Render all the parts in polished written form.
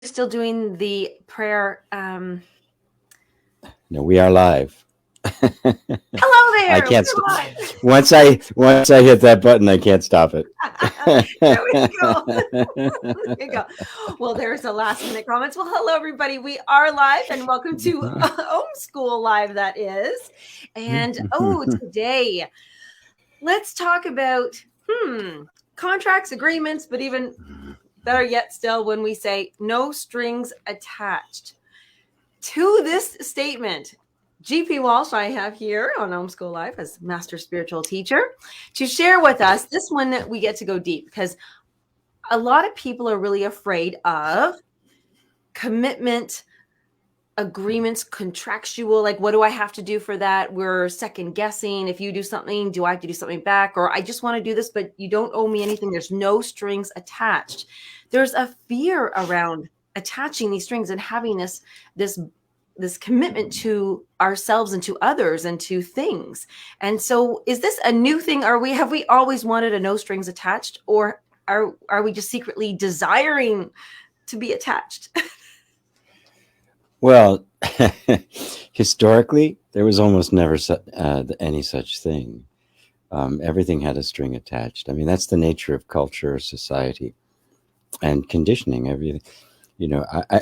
still doing the prayer. No, we are live. Hello I there. can't. We're live. Once I hit that button, I can't stop it. There we go. There you go. Well, there's the last minute comments. Well, hello everybody. We are live, and welcome to Homeschool Live. That is, and today let's talk about contracts, agreements, but even better yet, still when we say no strings attached to this statement. GP Walsh, I have here on Homeschool Live as Master Spiritual Teacher to share with us this one that we get to go deep, because a lot of people are really afraid of commitment, agreements, contractual, like what do I have to do for that? We're second guessing. If you do something, do I have to do something back? Or I just want to do this, but you don't owe me anything. There's no strings attached. There's a fear around attaching these strings and having this commitment to ourselves and to others and to things. And so is this a new thing? Have we always wanted a no strings attached, or are we just secretly desiring to be attached? Well, historically, there was almost never any such thing. Everything had a string attached. I mean, that's the nature of culture, society, and conditioning.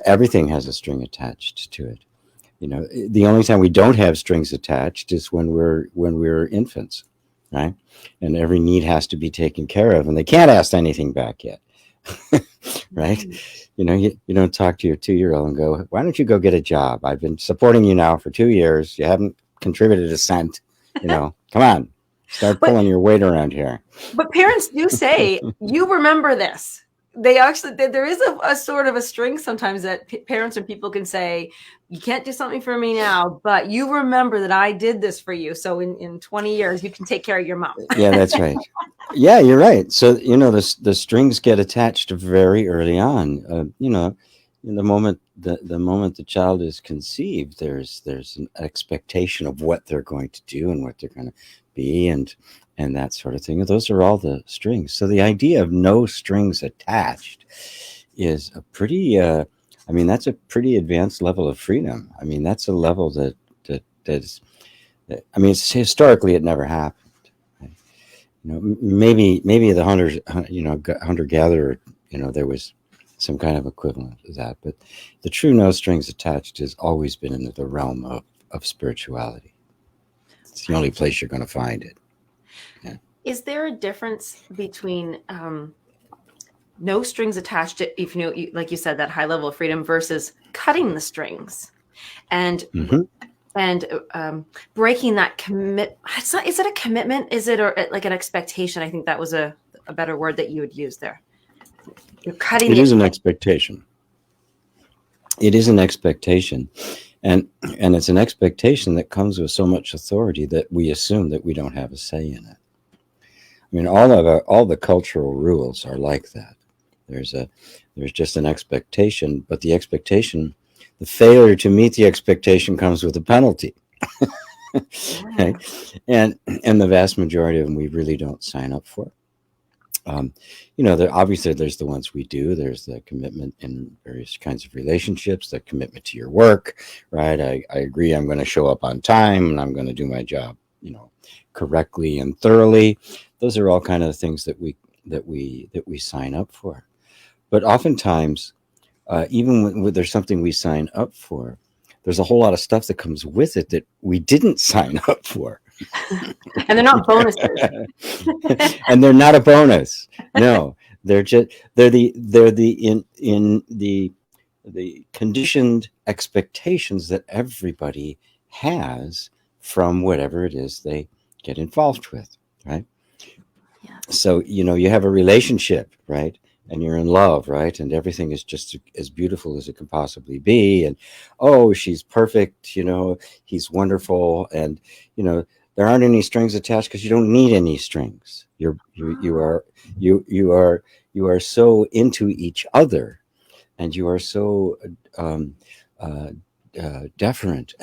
Everything has a string attached to it. The only time we don't have strings attached is when we're infants, right? And every need has to be taken care of, and they can't ask anything back yet, right? You don't talk to your 2-year-old and go, "Why don't you go get a job? I've been supporting you now for 2 years. You haven't contributed a cent. Come on, start pulling your weight around here." But parents do say, "You remember this." There is a sort of a string sometimes that parents and people can say, "You can't do something for me now, but you remember that I did this for you. So in 20 years, you can take care of your mom." Yeah, that's right. Yeah, you're right. So, the strings get attached very early on. The moment the child is conceived, there's an expectation of what they're going to do and what they're going to be and that sort of thing. Those are all the strings. So the idea of no strings attached is a pretty, that's a pretty advanced level of freedom. I mean, that's a level that is, historically it never happened. Maybe the hunter-gatherer, there was some kind of equivalent to that. But the true no strings attached has always been in the realm of spirituality. It's the only place you're going to find it. Yeah. Is there a difference between no strings attached to, if like you said, that high level of freedom versus cutting the strings and breaking that commit? Is it a commitment? Is it like an expectation? I think that was a better word that you would use there. You're cutting. It is an expectation. It is an expectation. And it's an expectation that comes with so much authority that we assume that we don't have a say in it. I mean, all the cultural rules are like that. There's just an expectation, but the failure to meet the expectation comes with a penalty. Right? And the vast majority of them we really don't sign up for. Obviously there's the ones we do. There's the commitment in various kinds of relationships, the commitment to your work, right? I agree I'm going to show up on time and I'm going to do my job, correctly and thoroughly. Those are all kind of things that we sign up for. But oftentimes, even when there's something we sign up for, there's a whole lot of stuff that comes with it that we didn't sign up for. And they're not bonuses. And they're not a bonus. No, they're the conditioned expectations that everybody has from whatever it is they get involved with, right? Yeah. So, you have a relationship, right? And you're in love, right? And everything is just as beautiful as it can possibly be. And, oh, she's perfect, he's wonderful. And, there aren't any strings attached because you don't need any strings. You are so into each other, and you are so deferent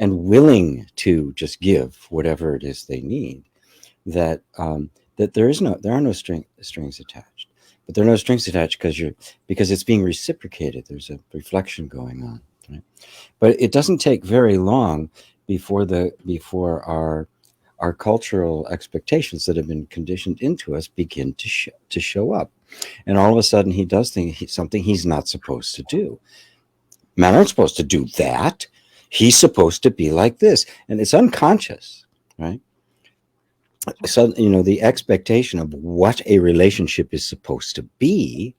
and willing to just give whatever it is they need, that there are no strings attached. but there are no strings attached because it's being reciprocated. There's a reflection going on, right? But it doesn't take very long before our cultural expectations that have been conditioned into us begin to show up, and all of a sudden he does something he's not supposed to do. Men aren't supposed to do that. He's supposed to be like this, and it's unconscious, right? So the expectation of what a relationship is supposed to be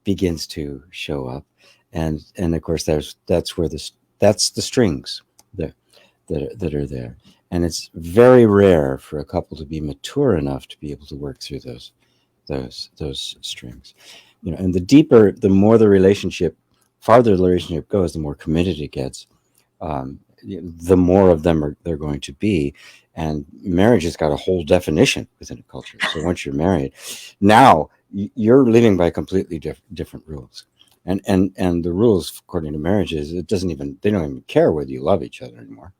begins to show up, and of course that's the strings that are there, and it's very rare for a couple to be mature enough to be able to work through those strings, and the more the relationship, farther the relationship goes, the more committed it gets, the more of them they're going to be. And marriage has got a whole definition within a culture. So once you're married, now you're living by completely different rules. And the rules according to marriage is they don't even care whether you love each other anymore.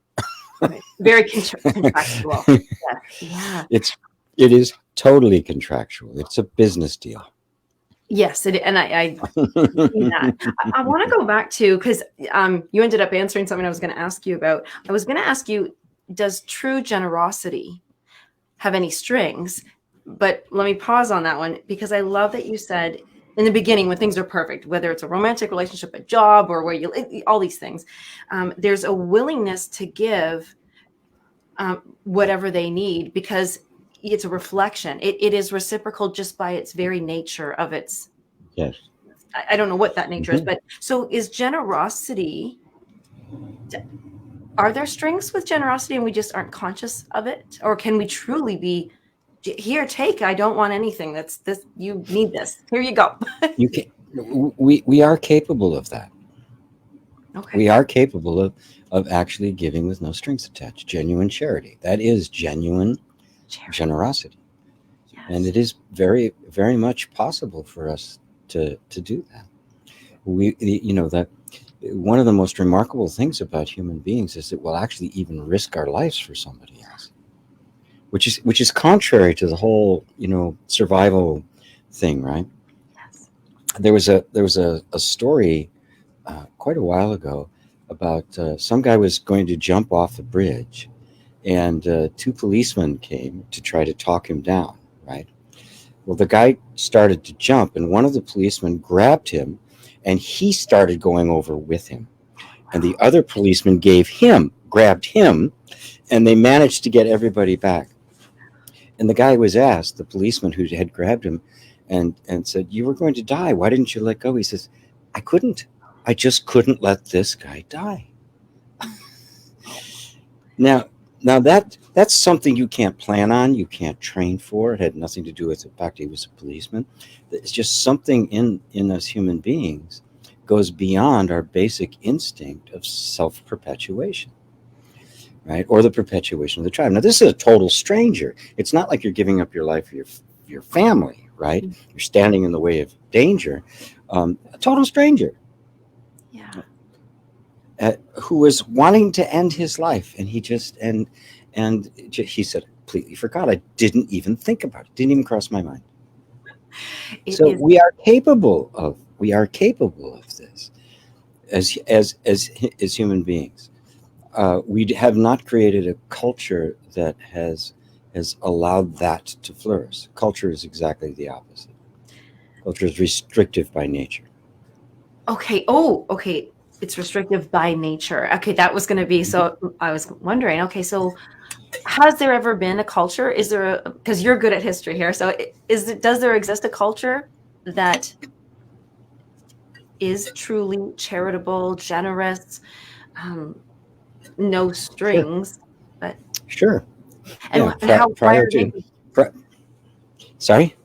Right. Very contractual. Yeah. It is totally contractual. It's a business deal. Yes, and I I want to go back to, because you ended up answering something I was going to ask you about. I was going to ask you, does true generosity have any strings? But let me pause on that one, because I love that you said in the beginning, when things are perfect, whether it's a romantic relationship, a job, or where all these things, there's a willingness to give whatever they need, because it's a reflection. It is reciprocal just by its very nature of its. Yes. I don't know what that nature is, but so is generosity. Are there strings with generosity and we just aren't conscious of it? Or can we truly be, here, take, I don't want anything. That's this, you need this. Here you go. You can. We are capable of that. Okay. We are capable of actually giving with no strings attached. Genuine charity. That is genuine generosity. Yes. And it is very, very much possible for us to do that. That one of the most remarkable things about human beings is that we'll actually even risk our lives for somebody else, which is contrary to the whole survival thing, right? Yes. There was a story quite a while ago about some guy was going to jump off a bridge, and two policemen came to try to talk him down, right? Well, the guy started to jump, and one of the policemen grabbed him, and he started going over with him. And the other policeman grabbed him, and they managed to get everybody back. And the guy was asked, the policeman who had grabbed him, and said, "You were going to die. Why didn't you let go?" He says, "I couldn't. I just couldn't let this guy die." Now that's something you can't plan on, you can't train for. It had nothing to do with the fact he was a policeman. It's just something in us human beings goes beyond our basic instinct of self-perpetuation, right? Or the perpetuation of the tribe. Now, this is a total stranger. It's not like you're giving up your life for your family, right? You're standing in the way of danger. A total stranger. Yeah. Who was wanting to end his life, and he said, "Completely forgot. I didn't even think about it. Didn't even cross my mind." We are capable of this as human beings. We have not created a culture that has allowed that to flourish. Culture is exactly the opposite. Culture is restrictive by nature. Okay. Oh, okay. It's restrictive by nature. Okay, that was going to be, so I was wondering, okay, so has there ever been a culture? Is there because you're good at history here, so does there exist a culture that is truly charitable, generous, no strings, but sure. And, yeah, and how why are they, sorry?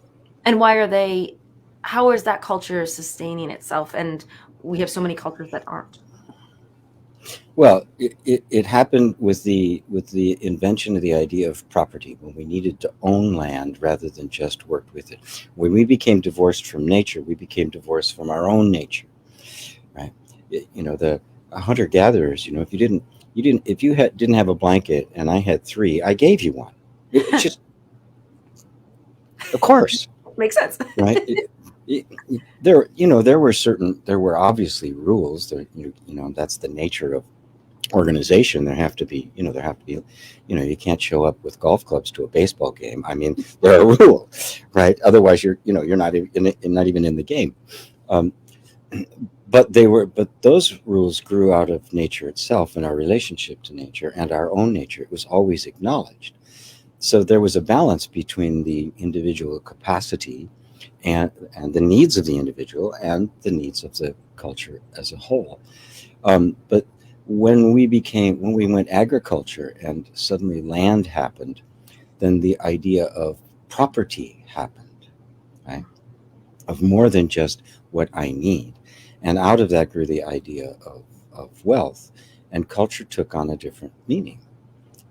And why are they, how is that culture sustaining itself? And we have so many cultures that aren't. Well, it happened with the invention of the idea of property, when we needed to own land rather than just work with it. When we became divorced from nature, we became divorced from our own nature, right? The hunter-gatherers. If you didn't have a blanket and I had 3, I gave you one. It's just, of course, makes sense, right? there were obviously rules. That's the nature of organization. You can't show up with golf clubs to a baseball game. I mean, there are rules, right? Otherwise, you're not even in the game. Um, but those rules grew out of nature itself and our relationship to nature and our own nature. It was always acknowledged. So there was a balance between the individual capacity and the needs of the individual and the needs of the culture as a whole. But when we went agriculture and suddenly land happened, then the idea of property happened, right? Of more than just what I need. And out of that grew the idea of wealth. And culture took on a different meaning.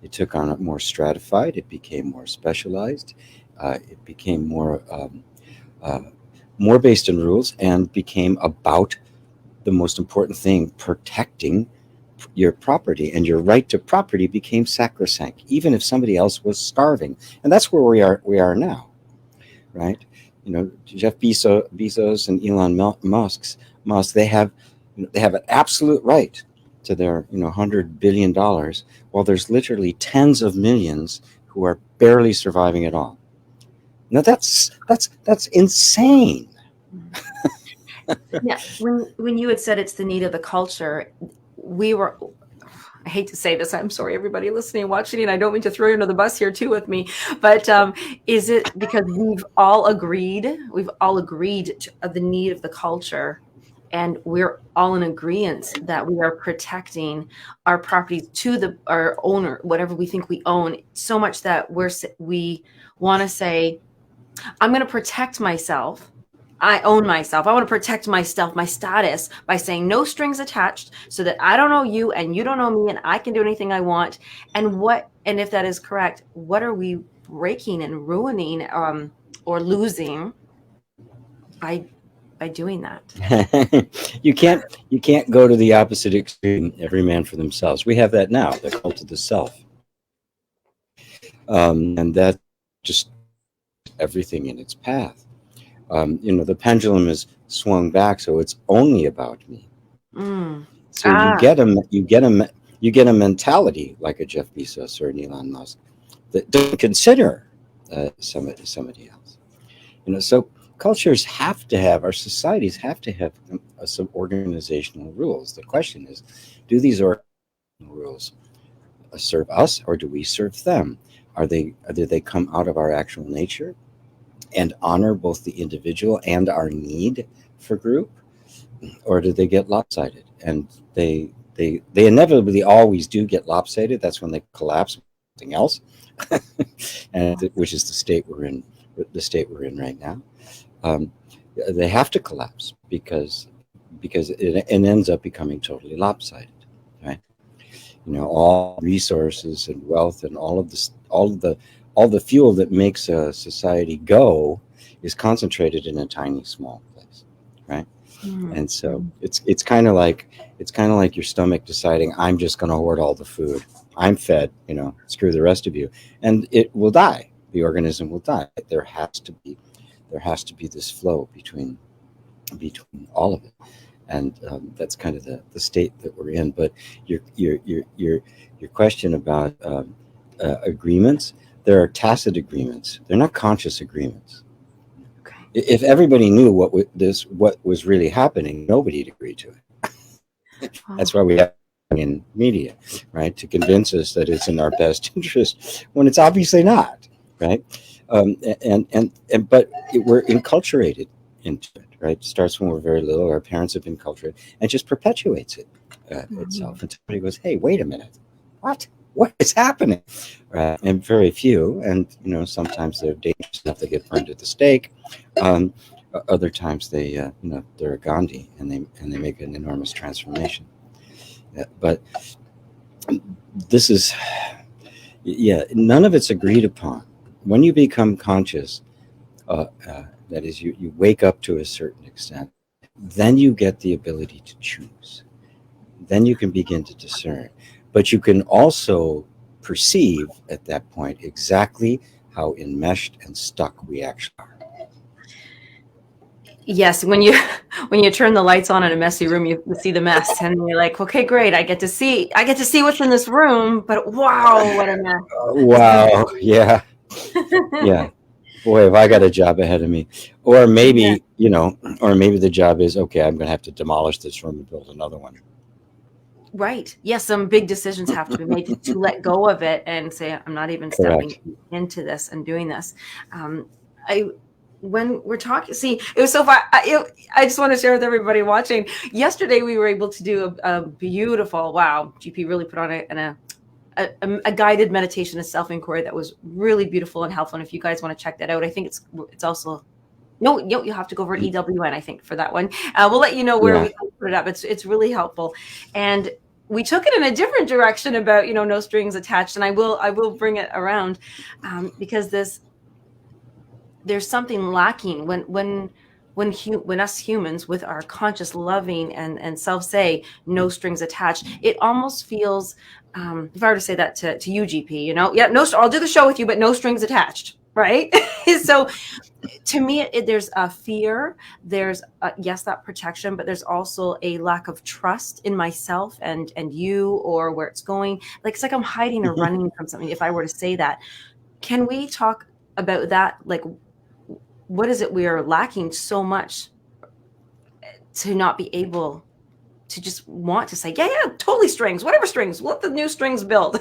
It took on a more stratified, it became more specialized, it became uh, more based in rules and became about the most important thing, protecting your property. And your right to property became sacrosanct, even if somebody else was starving. And that's where we are now, right? Jeff Bezos and Elon Musk, they have an absolute right to their $100 billion, while there's literally tens of millions who are barely surviving at all. Now that's insane. Yeah, when you had said it's the need of the culture, we were. I hate to say this. I'm sorry, everybody listening and watching, and I don't mean to throw you under the bus here too with me. But is it because we've all agreed? We've all agreed to the need of the culture, and we're all in agreement that we are protecting our properties to our owner, whatever we think we own, so much that we want to say, I'm going to protect myself. I own myself. I want to protect myself, my status, by saying no strings attached, so that I don't know you and you don't know me and I can do anything I want. And if that is correct, what are we breaking and ruining or losing by doing that? You can't go to the opposite extreme. Every man for themselves. We have that now, the cult of the self, and that just everything in its path. The pendulum is swung back, so it's only about me. Mm. So you get a mentality like a Jeff Bezos or an Elon Musk that doesn't consider somebody else. So cultures have to have, our societies have to have some organizational rules. The question is, do these organizational rules serve us or do we serve them? Do they come out of our actual nature and honor both the individual and our need for group, or do they get lopsided? And they inevitably always do get lopsided. That's when they collapse with something else, and which is the state we're in right now. Um, they have to collapse because it ends up becoming totally lopsided, right? All resources and wealth and all the fuel that makes a society go is concentrated in a tiny small place, right? Mm. And so it's kind of like your stomach deciding, I'm just going to hoard all the food. I'm fed, screw the rest of you, and it will die. The organism will die. There has to be this flow between all of it, and that's kind of the state that we're in. But your question about agreements, there are tacit agreements. They're not conscious agreements. Okay. If everybody knew what was really happening, nobody'd agree to it. That's why we have in media, right, to convince us that it's in our best interest when it's obviously not, right? We're enculturated into it, right? It starts when we're very little. Our parents have been enculturated, and just perpetuates it itself. And somebody goes, "Hey, wait a minute, what? What is happening?" Right? And very few, and sometimes they're dangerous enough they get burned at the stake. Other times they're a Gandhi, and they make an enormous transformation. But this is, yeah, none of it's agreed upon. When you become conscious, that is, you wake up to a certain extent, then you get the ability to choose. Then you can begin to discern. But you can also perceive at that point exactly how enmeshed and stuck we actually are. Yes, when you turn the lights on in a messy room, you see the mess, and you're like, okay, great, I get to see what's in this room, but wow, what a Wow. Yeah. mess. Yeah. Boy, have I got a job ahead of me. Or Yeah. maybe, or maybe the job is, okay, I'm going to have to demolish this room and build another one. Right. Yes, some big decisions have to be made to let go of it and say, I'm not even stepping Correct. into this and doing this. Um, I when we're talking, see, it was so fun. I just want to share with everybody watching. Yesterday, we were able to do a beautiful, wow, GP really put on a guided meditation and self inquiry that was really beautiful and helpful. And if you guys want to check that out, I think it's also no, you have to go over to EWN, I think, for that one. We'll let you know where Yeah. we can put it up. It's really helpful, and we took it in a different direction about no strings attached, and I will bring it around because there's something lacking when us humans with our conscious loving and self say no strings attached. It almost feels if I were to say that to UGP, yeah, no, I'll do the show with you, but no strings attached, right? So to me there's a fear, there's yes, that protection, but there's also a lack of trust in myself and you or where it's going. Like it's like I'm hiding or running from something if I were to say that. Can we talk about that? Like what is it we are lacking so much to not be able to just want to say yeah, totally strings, whatever strings, let the new strings build.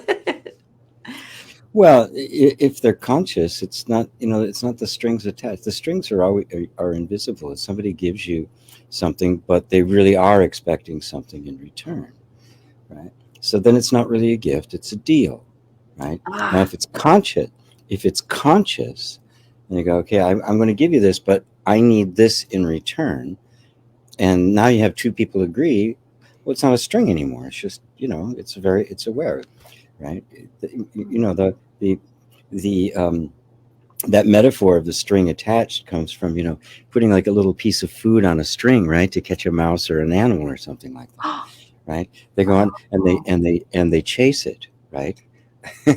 Well, if they're conscious, it's not the strings attached. The strings are always are invisible. If somebody gives you something, but they really are expecting something in return, right? So then it's not really a gift; it's a deal, right? Now, Ah, if it's conscious, and you go, okay, I'm going to give you this, but I need this in return, and now you have two people agree. Well, it's not a string anymore. It's just it's aware, right? The the that metaphor of the string attached comes from putting like a little piece of food on a string, right, to catch a mouse or an animal or something like that, right? They go on and they chase it, right?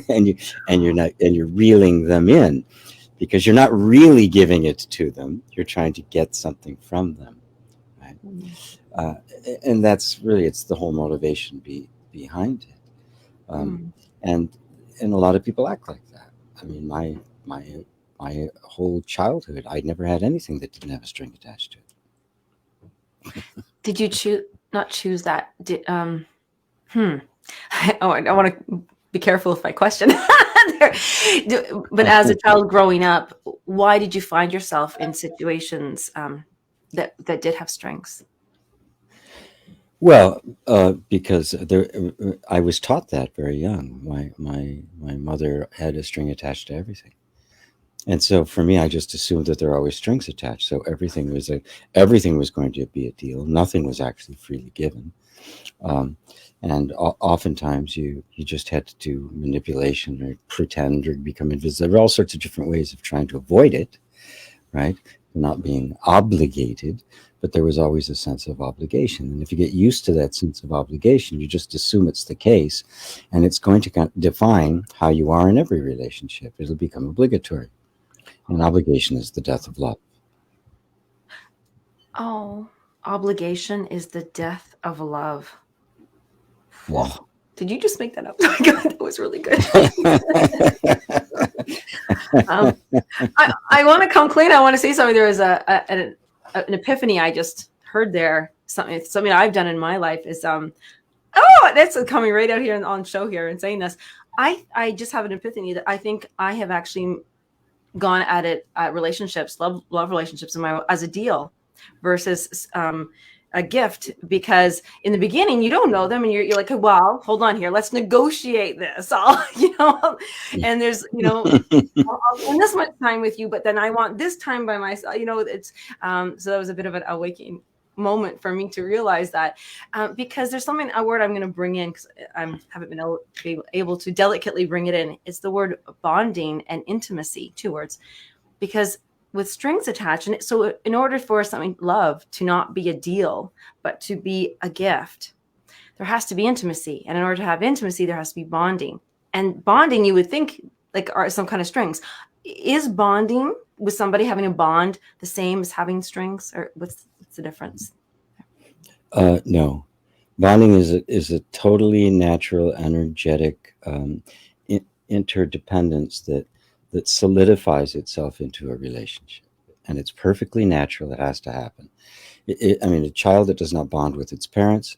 and you and you're reeling them in because you're not really giving it to them. You're trying to get something from them, right? uh, and that's really, it's the whole motivation behind it. um, mm. and and a lot of people act like that. I mean, my my whole childhood, I never had anything that didn't have a string attached to it. Did you choose not choose that Hmm. Oh, I want to be careful if I question. But as a child growing up, why did you find yourself in situations that did have strings? Well, because I was taught that very young. My mother had a string attached to everything, and so for me, I just assumed that there are always strings attached. So everything was going to be a deal. Nothing was actually freely given. um, and oftentimes you just had to do manipulation or pretend or become invisible. There were all sorts of different ways of trying to avoid it, right? Not being obligated, but there was always a sense of obligation. And if you get used to that sense of obligation, you just assume it's the case, and it's going to define how you are in every relationship. It'll become obligatory, and obligation is the death of love. Oh, obligation is the death of love. Yeah. Whoa. Did you just make that up? Oh my God, that was really good. um, I want to come clean. I want to say something. There was an epiphany I just heard there. Something I've done in my life is oh, that's coming right out here on show here and saying this. I just have an epiphany that I think I have actually gone at it at relationships, love relationships in my as a deal versus a gift, because in the beginning you don't know them and you're like, well, hold on here, let's negotiate this. I'll and there's I'll spend this much time with you, but then I want this time by myself. It's so that was a bit of an awakening moment for me to realize that because there's a word I'm going to bring in because I haven't been able to delicately bring it in. It's the word bonding and intimacy, two words, because with strings attached, and so in order for something love to not be a deal but to be a gift, there has to be intimacy, and in order to have intimacy there has to be bonding, and bonding you would think like are some kind of strings. is bonding with somebody, having a bond, the same as having strings, or what's the difference? No, bonding is a totally natural, energetic interdependence that solidifies itself into a relationship, and it's perfectly natural. It has to happen. I mean, a child that does not bond with its parents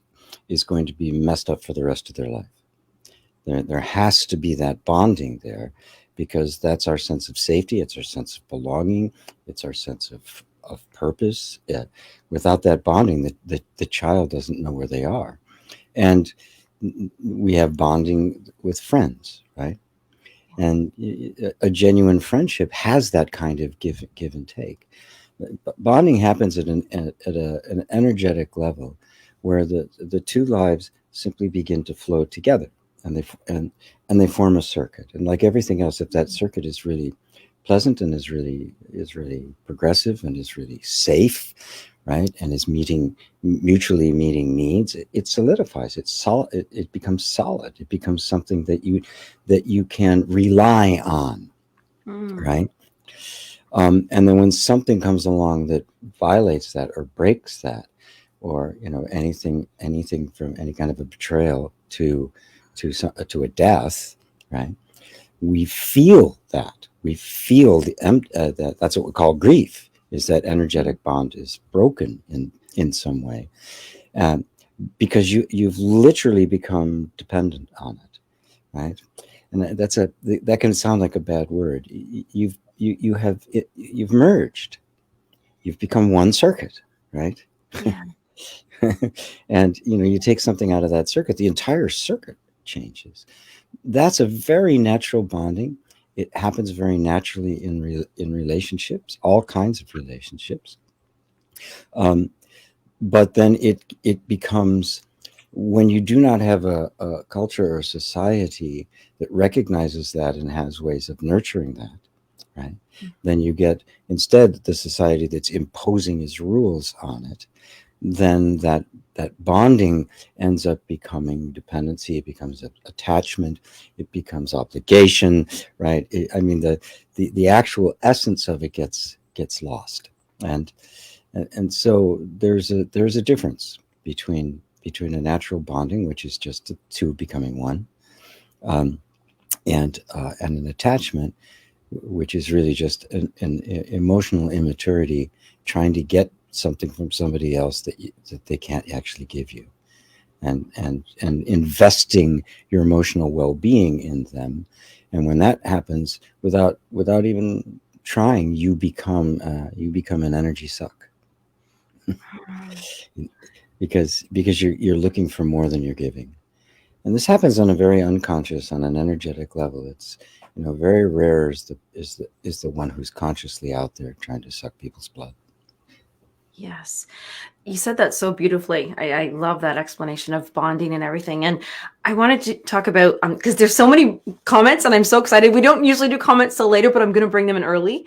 is going to be messed up for the rest of their life. There has to be that bonding there, because that's our sense of safety. It's our sense of belonging. It's our sense of purpose. Without that bonding, the child doesn't know where they are. And we have bonding with friends, right? And a genuine friendship has that kind of give and take. Bonding happens at an energetic level, where the two lives simply begin to flow together, and they form a circuit. And like everything else, if that circuit is really pleasant and is really progressive and is really safe, right, and is mutually meeting needs, it solidifies. It's solid. It becomes solid. It becomes something that you can rely on, right? And then when something comes along that violates that or breaks that, or anything from any kind of a betrayal to a death, right? We feel that. We feel that's what we call grief. Is that energetic bond is broken in some way, um, because you've literally become dependent on it, right? And that can sound like a bad word. You've merged. You've become one circuit, right? Yeah. And you take something out of that circuit, the entire circuit changes. That's a very natural bonding. It happens very naturally in relationships, all kinds of relationships. Um, but then it becomes, when you do not have a culture or a society that recognizes that and has ways of nurturing that, right? Then you get, instead, the society that's imposing its rules on it. Then that bonding ends up becoming dependency. It becomes attachment. It becomes obligation, right? I mean, the actual essence of it gets lost. And so there's a difference between a natural bonding, which is just the two becoming one, um, and an attachment, which is really just an emotional immaturity, trying to get something from somebody else that they can't actually give you, and investing your emotional well-being in them. And when that happens, without even trying, you become an energy suck, because you're looking for more than you're giving. And this happens on a very unconscious, on an energetic level. It's very rare is the one who's consciously out there trying to suck people's blood. Yes. You said that so beautifully. I love that explanation of bonding and everything. And I wanted to talk about, because there's so many comments and I'm so excited. We don't usually do comments till later, but I'm going to bring them in early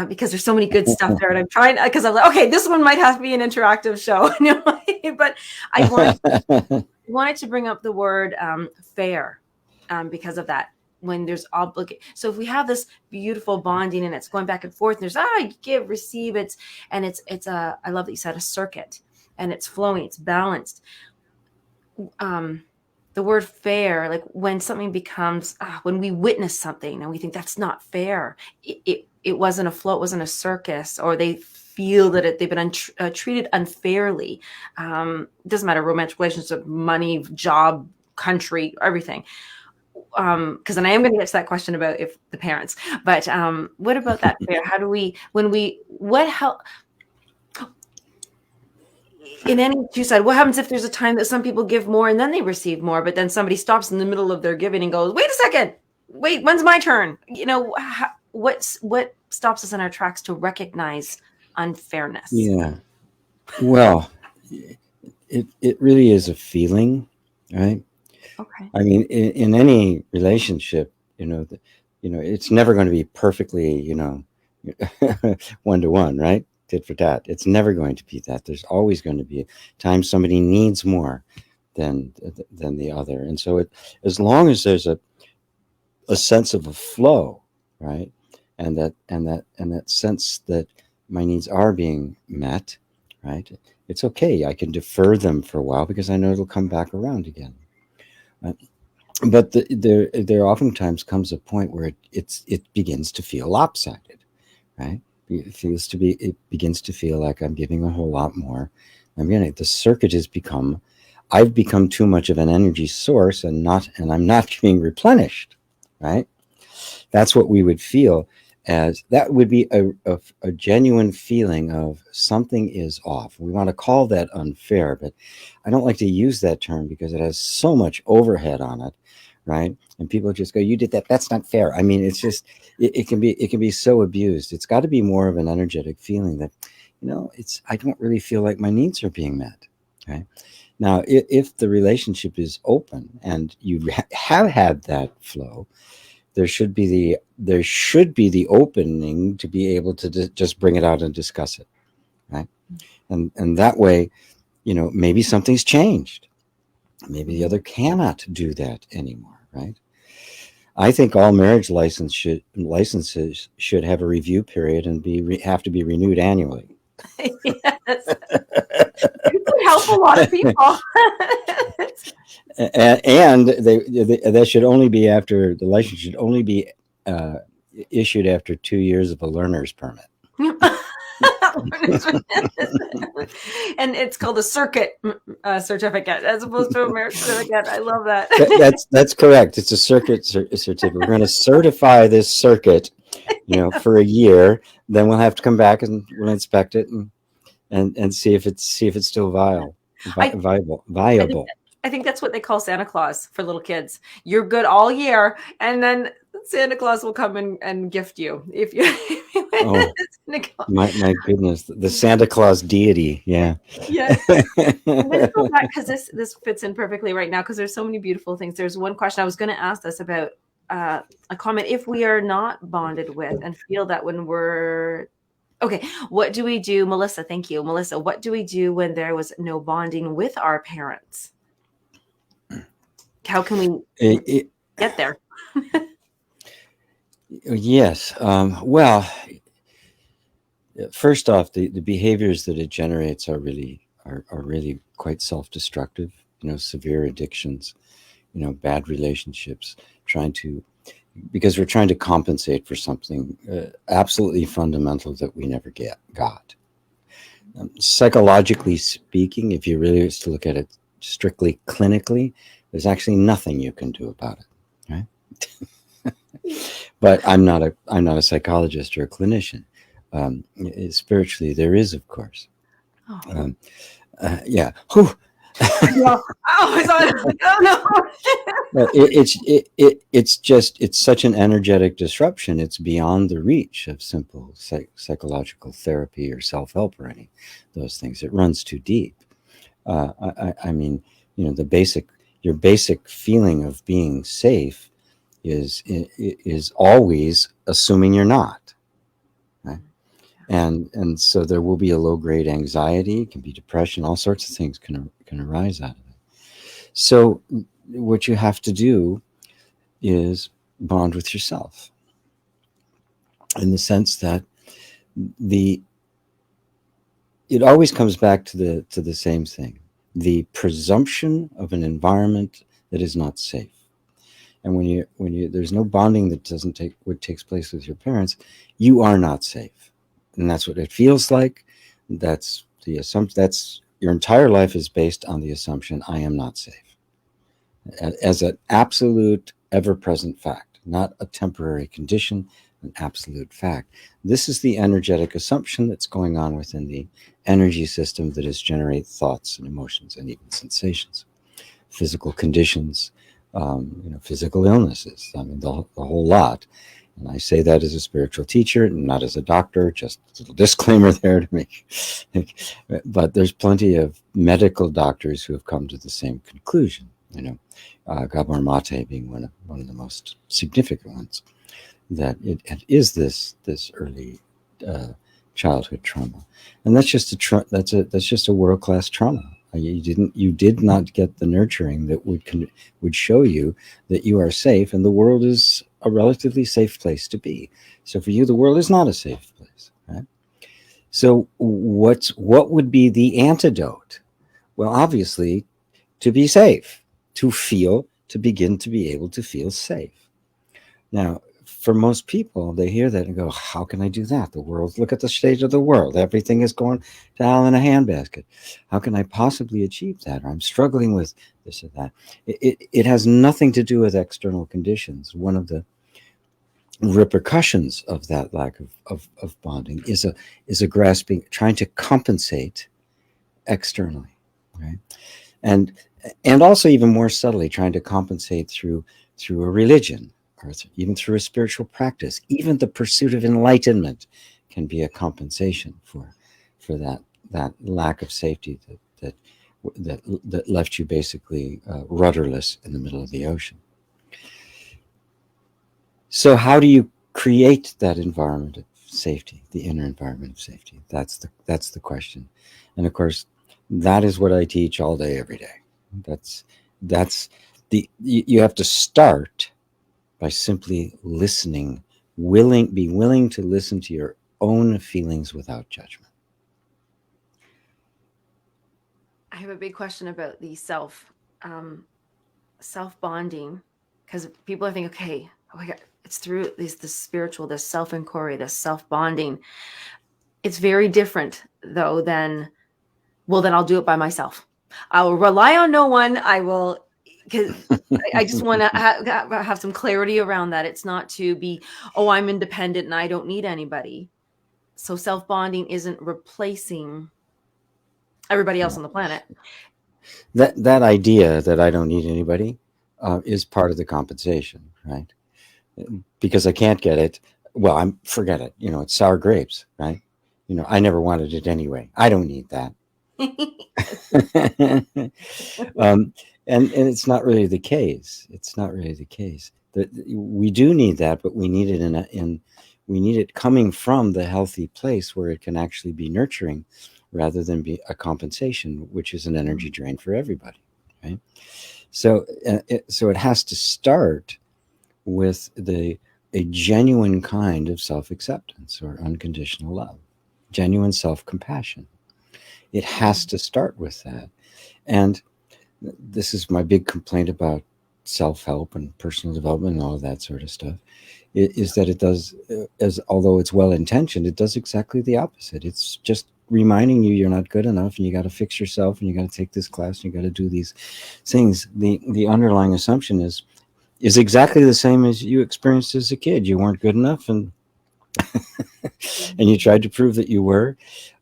because there's so many good stuff there. And I'm trying, because I'm like, okay, this one might have to be an interactive show. But I wanted to bring up the word fair because of that. When there's obligation, so if we have this beautiful bonding and it's going back and forth, and there's give, receive, it's I love that you said a circuit, and it's flowing, it's balanced. The word fair, like when something becomes when we witness something and we think that's not fair, it wasn't a flow, it wasn't a circus, or they feel that they've been treated unfairly. Doesn't matter, romantic relationship, money, job, country, everything. Because then I am going to get to that question about if the parents, but what about that fair? How do we, what help in any two side? What happens if there's a time that some people give more and then they receive more, but then somebody stops in the middle of their giving and goes, wait a second, wait, when's my turn? What stops us in our tracks to recognize unfairness? Yeah. Well, it really is a feeling, right? Okay. I mean, in any relationship, it's never going to be perfectly, 1-to-1, right? Tit for tat. It's never going to be that. There's always going to be a time somebody needs more than the other. And so as long as there's a sense of a flow, right? and that sense that my needs are being met, right? It's okay. I can defer them for a while because I know it'll come back around again. Right? But there oftentimes comes a point where it begins to feel lopsided, right? It begins to feel like I'm giving a whole lot more. The circuit has become, I've become too much of an energy source and I'm not being replenished, right? That's what we would feel as, that would be a genuine feeling of something is off. We want to call that unfair, but I don't like to use that term because it has so much overhead on it, right? And people just go, "You did that. That's not fair." I mean, it's just it can be so abused. It's got to be more of an energetic feeling that, it's, I don't really feel like my needs are being met. Okay. Now, if the relationship is open and you have had that flow, there should be the opening to be able to just bring it out and discuss it, right? And that way, maybe something's changed. Maybe the other cannot do that anymore, right? I think all marriage licenses should have a review period and have to be renewed annually. Yes. It would help a lot of people. And that should only be after, the license should only be issued after 2 years of a learner's permit. And it's called a circuit certificate as opposed to a marriage certificate. I love that. That's correct. It's a circuit certificate. We're going to certify this circuit, for a year. Then we'll have to come back and we'll inspect it and see if it's still viable. I think that's what they call Santa Claus for little kids. You're good all year, and then Santa Claus will come and gift you if you. Oh, my goodness, the Santa Claus deity, yeah. Yes. Let's go back because this fits in perfectly right now because there's so many beautiful things. There's one question I was going to ask this about a comment. If we are not bonded with and feel that when we're okay, what do we do, Melissa? Thank you, Melissa. What do we do when there was no bonding with our parents? How can we get there? Yes. Well, first off, the behaviors that it generates are really quite self-destructive. Severe addictions, bad relationships, because we're trying to compensate for something absolutely fundamental that we never got. Psychologically speaking, if you really was to look at it strictly clinically, there's actually nothing you can do about it, right? But I'm not a psychologist or a clinician. Spiritually, there is, of course. Oh. Yeah. Whew. No. Oh no. It's such an energetic disruption. It's beyond the reach of simple psychological therapy or self-help or any of those things. It runs too deep. I mean, your basic feeling of being safe is always assuming you're not. Right? And so there will be a low-grade anxiety, it can be depression, all sorts of things can arise out of it. So what you have to do is bond with yourself, in the sense that it always comes back to the same thing: the presumption of an environment that is not safe. And when you there's no bonding that takes place with your parents, you are not safe. And that's what it feels like. That's the assumption. That's your entire life is based on the assumption, I am not safe, as an absolute ever-present fact, not a temporary condition, an absolute fact. This is the energetic assumption that's going on within the energy system that is generate thoughts and emotions and even sensations, physical conditions, physical illnesses. I mean, the whole lot. And I say that as a spiritual teacher, not as a doctor, just a little disclaimer there to make. But there's plenty of medical doctors who have come to the same conclusion, Gabor Mate being one of the most significant ones, that it is this early childhood trauma. And that's just a world-class trauma. You did not get the nurturing that would show you that you are safe and the world is a relatively safe place to be. So for you, the world is not a safe place, right? So what would be the antidote? Well, obviously, to be safe, to begin to be able to feel safe. Now, for most people, they hear that and go, how can I do that? The world, look at the state of the world. Everything is going to hell in a handbasket. How can I possibly achieve that? Or I'm struggling with this or that. It has nothing to do with external conditions. One of the repercussions of that lack of bonding is a grasping, trying to compensate externally, right? And and also even more subtly trying to compensate through a religion or even through a spiritual practice. Even the pursuit of enlightenment can be a compensation for that lack of safety that left you basically rudderless in the middle of the ocean. So how do you create that environment of safety, the inner environment of safety? That's the question. And of course, that is what I teach all day, every day. That's you have to start by simply listening, be willing to listen to your own feelings without judgment. I have a big question about the self bonding, because people are thinking, okay, oh my God, it's through this spiritual, this self inquiry, this self bonding. It's very different though than, well, then I'll do it by myself. I will rely on no one. I will, because I just want to have some clarity around that. It's not to be, oh, I'm independent and I don't need anybody. So self bonding isn't replacing everybody else on the planet. That idea that I don't need anybody is part of the compensation, right? Because I can't get it. Well, forget it. It's sour grapes, right? I never wanted it anyway. I don't need that. And it's not really the case. It's not really the case. We do need that, but we need it we need it coming from the healthy place where it can actually be nurturing, rather than be a compensation, which is an energy drain for everybody, right? So it has to start with a genuine kind of self-acceptance or unconditional love, genuine self-compassion. It has to start with that. And this is my big complaint about self-help and personal development and all of that sort of stuff, is that it does, although it's well-intentioned, it does exactly the opposite. It's just reminding you you're not good enough and you got to fix yourself and you got to take this class and you got to do these things. The underlying assumption is exactly the same as you experienced as a kid. You weren't good enough, and and you tried to prove that you were,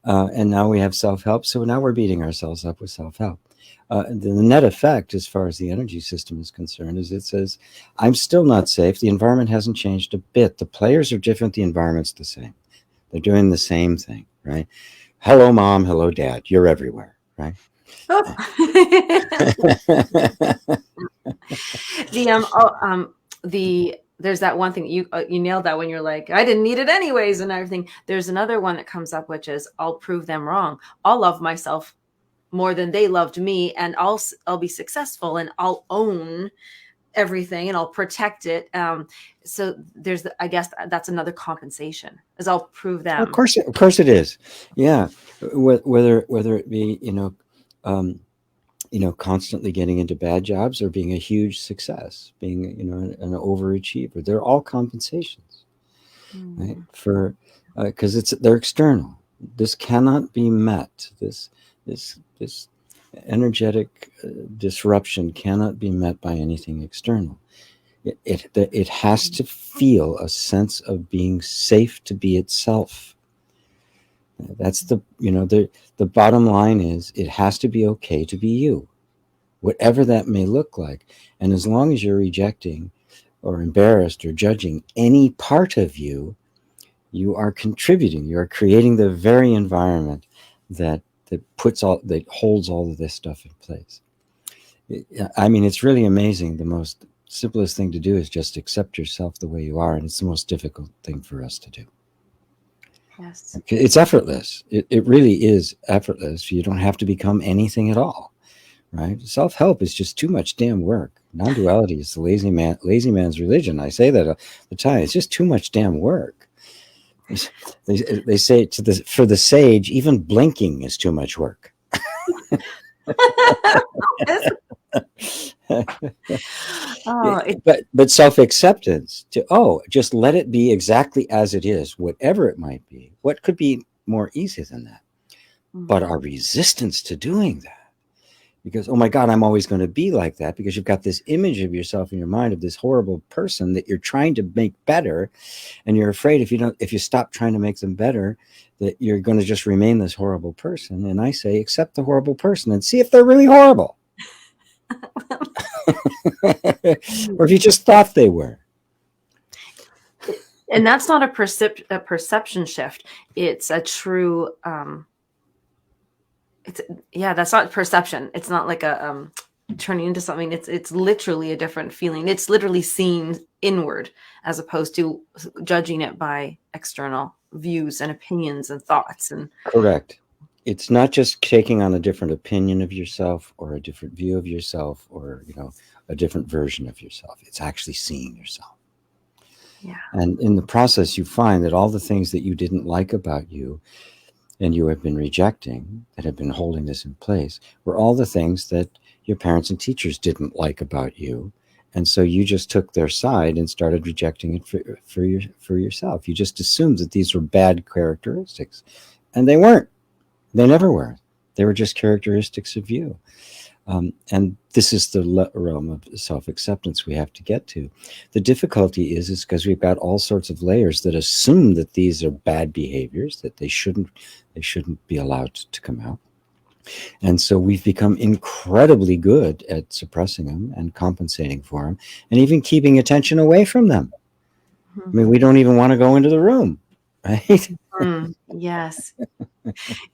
and now we have self-help, so now we're beating ourselves up with self-help. The net effect, as far as the energy system is concerned, is it says, I'm still not safe. The environment hasn't changed a bit. The players are different. The environment's the same. They're doing the same thing, right? Hello, mom. Hello, dad. You're everywhere, right? There's that one thing you nailed that when you're like, I didn't need it anyways and everything. There's another one that comes up, which is, I'll prove them wrong. I'll love myself more than they loved me, and I'll be successful, and I'll own everything and I'll protect it. So I guess that's another compensation, is I'll prove them. Of course it is. Yeah. Whether it be, constantly getting into bad jobs or being a huge success, being, an overachiever, they're all compensations, right? Because they're external. This cannot be met. This energetic disruption cannot be met by anything external. It has to feel a sense of being safe to be itself. That's the bottom line is, it has to be okay to be you, whatever that may look like. And as long as you're rejecting or embarrassed or judging any part of you, you are contributing, you are creating the very environment that holds all of this stuff in place. I mean, it's really amazing. The most simplest thing to do is just accept yourself the way you are, and it's the most difficult thing for us to do. Yes. It's effortless. It really is effortless. You don't have to become anything at all. right? Self-help is just too much damn work. Non-duality is the lazy man's religion. I say that all the time. It's just too much damn work. They say for the sage, even blinking is too much work. Oh, but self-acceptance to just let it be exactly as it is, whatever it might be. What could be more easy than that? But our resistance to doing that, because oh my god, I'm always going to be like that, because you've got this image of yourself in your mind of this horrible person that you're trying to make better, and you're afraid if you stop trying to make them better, that you're going to just remain this horrible person. And I say, accept the horrible person and see if they're really horrible. Or if you just thought they were. And that's not a perception shift. It's a true that's not perception. It's not like a turning into something. It's literally a different feeling. It's literally seeing inward as opposed to judging it by external views and opinions and thoughts. And correct. It's not just taking on a different opinion of yourself or a different view of yourself or a different version of yourself. It's actually seeing yourself. Yeah. And in the process, you find that all the things that you didn't like about you and you have been rejecting, that have been holding this in place, were all the things that your parents and teachers didn't like about you. And so you just took their side and started rejecting it for yourself. You just assumed that these were bad characteristics. And they weren't. They never were. They were just characteristics of you. And this is the realm of self-acceptance we have to get to. The difficulty is because we've got all sorts of layers that assume that these are bad behaviors, that they shouldn't be allowed to come out. And so we've become incredibly good at suppressing them and compensating for them and even keeping attention away from them. I mean, we don't even want to go into the room, right? Yes.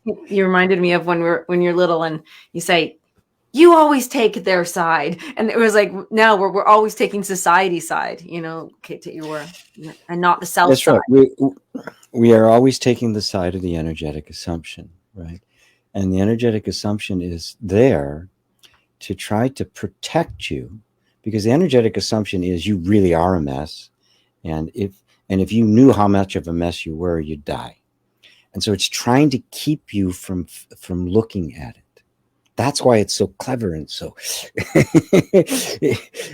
You reminded me of when you're little and you say, you always take their side. And it was like, now we're always taking society's side, and not the self side. Right. We are always taking the side of the energetic assumption, right? And the energetic assumption is there to try to protect you, because the energetic assumption is you really are a mess. And if you knew how much of a mess you were, you'd die. And so it's trying to keep you from looking at it. That's why it's so clever and so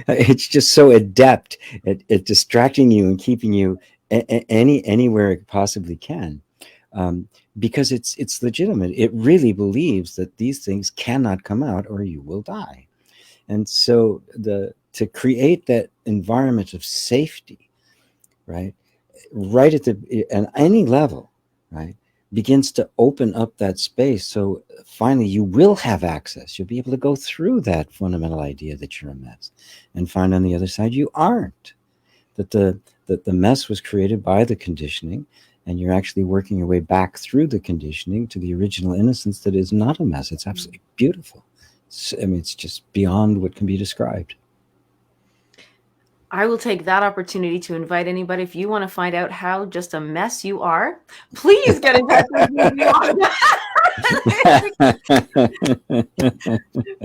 it's just so adept at distracting you and keeping you anywhere it possibly can, because it's legitimate. It really believes that these things cannot come out or you will die. And so to create that environment of safety, right at any level, right, begins to open up that space. So finally you will have access. You'll be able to go through that fundamental idea that you're a mess and find on the other side you aren't, that the mess was created by the conditioning, and you're actually working your way back through the conditioning to the original innocence that is not a mess. It's absolutely beautiful. It's just beyond what can be described. I will take that opportunity to invite anybody. If you want to find out how just a mess you are, please get in touch with me.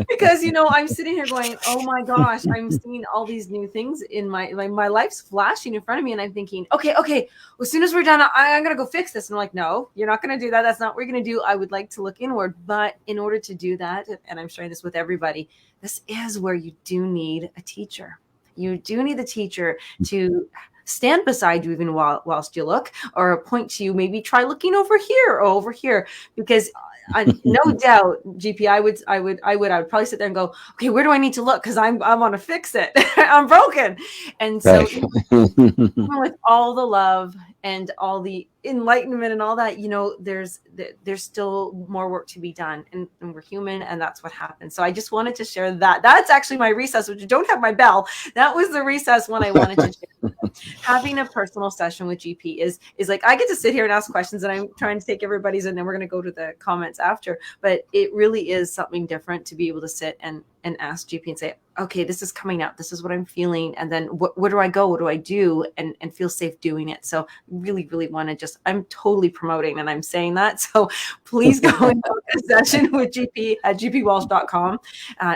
Because I'm sitting here going, oh my gosh, I'm seeing all these new things in my life's flashing in front of me, and I'm thinking, okay, as soon as we're done, I'm gonna go fix this. And I'm like, no, you're not gonna do that. That's not what you're gonna do. I would like to look inward, but in order to do that, and I'm sharing this with everybody, this is where you do need a teacher. You do need the teacher to stand beside you even whilst you look, or point to you, maybe try looking over here or over here, because no doubt, GP, I would probably sit there and go, okay, where do I need to look? Because I want to fix it. I'm broken. And so even with all the love and all the enlightenment and all that, there's still more work to be done, and we're human, and that's what happens. So I just wanted to share that. That's actually my recess, which you don't have my bell. That was the recess one I wanted to share. having a personal session with GP is like, I get to sit here and ask questions, and I'm trying to take everybody's, and then we're going to go to the comments after. But it really is something different to be able to sit and ask GP and say, okay, this is coming out. This is what I'm feeling. And then where do I go? What do I do? And feel safe doing it. So really, really want to I'm totally promoting, and I'm saying that. So please go and book a session with GP at gpwalsh.com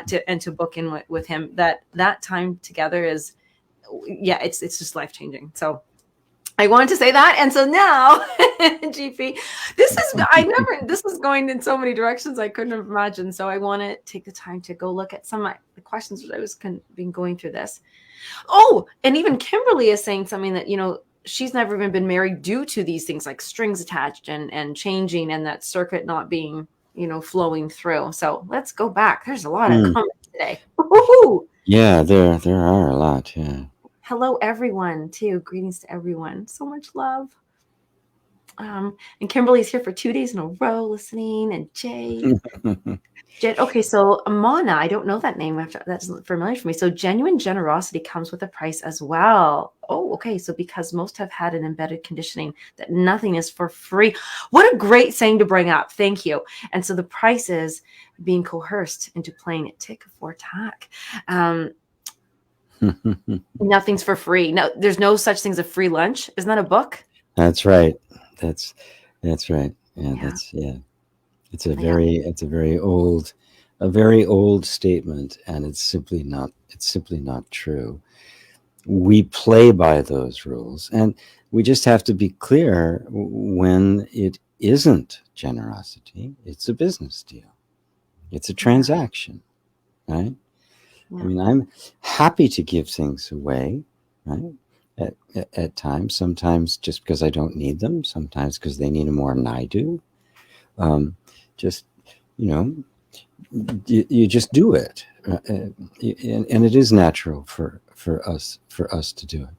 to book in with him. That time together is, yeah, it's just life-changing. So I wanted to say that. And so now, GP, this is going in so many directions I couldn't have imagined. So I want to take the time to go look at some of the questions that I was been going through this. Oh, and even Kimberly is saying something that, she's never even been married due to these things like strings attached and changing, and that circuit not being, flowing through. So let's go back. There's a lot of comments today. Woo-hoo! Yeah, there are a lot. Yeah. Hello, everyone, too. Greetings to everyone. So much love. And Kimberly's here for 2 days in a row listening. And Jay. Okay, so Amana, I don't know that name. That's familiar for me. So genuine generosity comes with a price as well. Oh, okay. So because most have had an embedded conditioning that nothing is for free. What a great saying to bring up. Thank you. And so the price is being coerced into playing it tick for tack. Nothing's for free. No, there's no such thing as a free lunch. Isn't that a book? That's right. That's right. Yeah. It's a very old statement, and it's simply not true. We play by those rules, and we just have to be clear when it isn't generosity. It's a business deal. It's a transaction, right? Yeah. I mean, I'm happy to give things away, right? At times, sometimes just because I don't need them, sometimes because they need them more than I do. Just, you just do it, and it is natural for us to do it.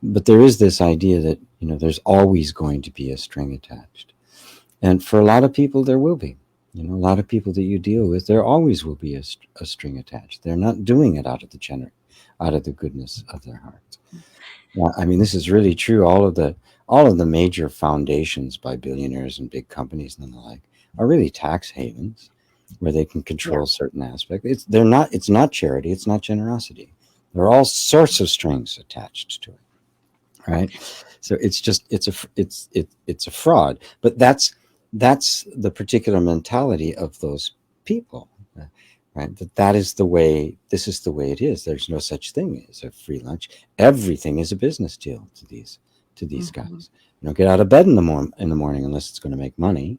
But there is this idea that there's always going to be a string attached, and for a lot of people there will be. A lot of people that you deal with, there always will be a string attached. They're not doing it out of the goodness of their hearts. I mean, this is really true. All of the major foundations by billionaires and big companies and the like are really tax havens where they can control certain aspects. It's not charity. It's not generosity. There are all sorts of strings attached to it, right? So it's a fraud. But that's the particular mentality of those people, right? This is the way it is. There's no such thing as a free lunch. Everything is a business deal to these guys. You don't get out of bed in the morning unless it's going to make money.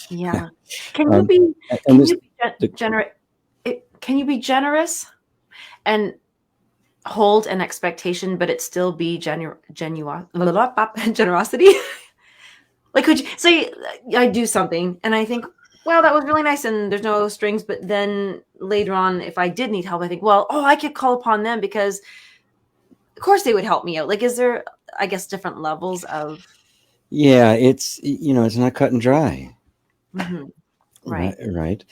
Yeah. Can you be generous and hold an expectation, but it still be generosity? Like, could you say I do something and I think, well, that was really nice and there's no strings, but then later on, if I did need help, I think, well, I could call upon them because of course they would help me out. Like, is there, I guess, different levels of? Yeah, it's not cut and dry. Right. Right.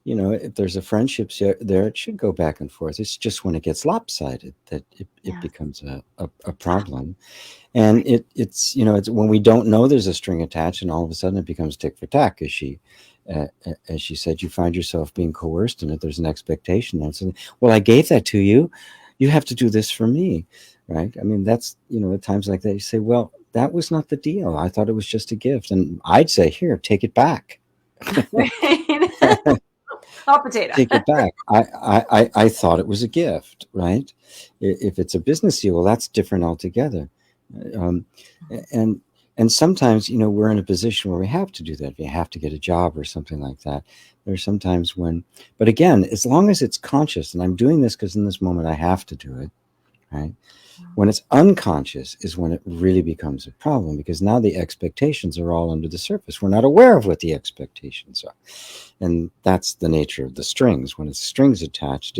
If there's a friendship there, it should go back and forth. It's just when it gets lopsided that it becomes a problem. And it's when we don't know there's a string attached, and all of a sudden it becomes tick for tack, as she said. You find yourself being coerced in it. There's an expectation. And so, well, I gave that to you. You have to do this for me, right? I mean, that's at times like that, you say, well, that was not the deal. I thought it was just a gift, and I'd say, here, take it back. Hot potato. Take it back. I thought it was a gift, right? If it's a business deal, well, that's different altogether. And sometimes, we're in a position where we have to do that. If you have to get a job or something like that, there's sometimes but again, as long as it's conscious, and I'm doing this because in this moment I have to do it, right? When it's unconscious is when it really becomes a problem, because now the expectations are all under the surface. We're not aware of what the expectations are. And that's the nature of the strings. When it's strings attached,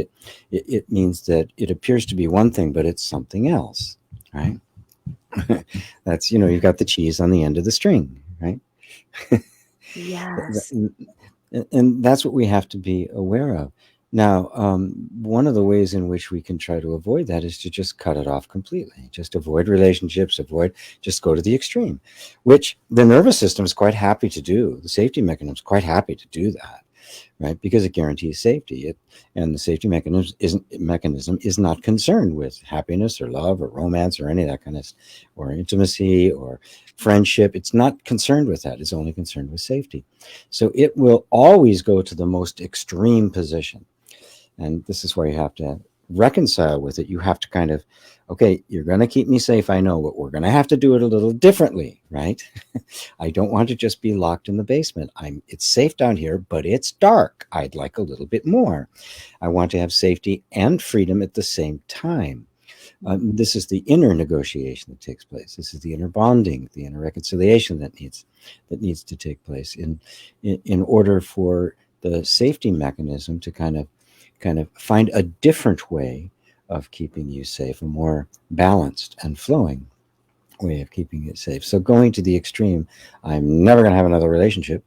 it means that it appears to be one thing, but it's something else, right? That's, you've got the cheese on the end of the string, right? Yes. And that's what we have to be aware of. Now, one of the ways in which we can try to avoid that is to just cut it off completely. Just avoid relationships, just go to the extreme, which the nervous system is quite happy to do. The safety mechanism is quite happy to do that, right? Because it guarantees safety. And the safety mechanism is not concerned with happiness or love or romance or any of that kind of, or intimacy or friendship. It's not concerned with that. It's only concerned with safety. So it will always go to the most extreme position. And this is where you have to reconcile with it. You have to kind of, okay, you're going to keep me safe, I know, but we're going to have to do it a little differently, right? I don't want to just be locked in the basement. It's safe down here, but it's dark. I'd like a little bit more. I want to have safety and freedom at the same time. This is the inner negotiation that takes place. This is the inner bonding, the inner reconciliation that needs to take place in order for the safety mechanism to kind of find a different way of keeping you safe, a more balanced and flowing way of keeping it safe. So going to the extreme, I'm never going to have another relationship,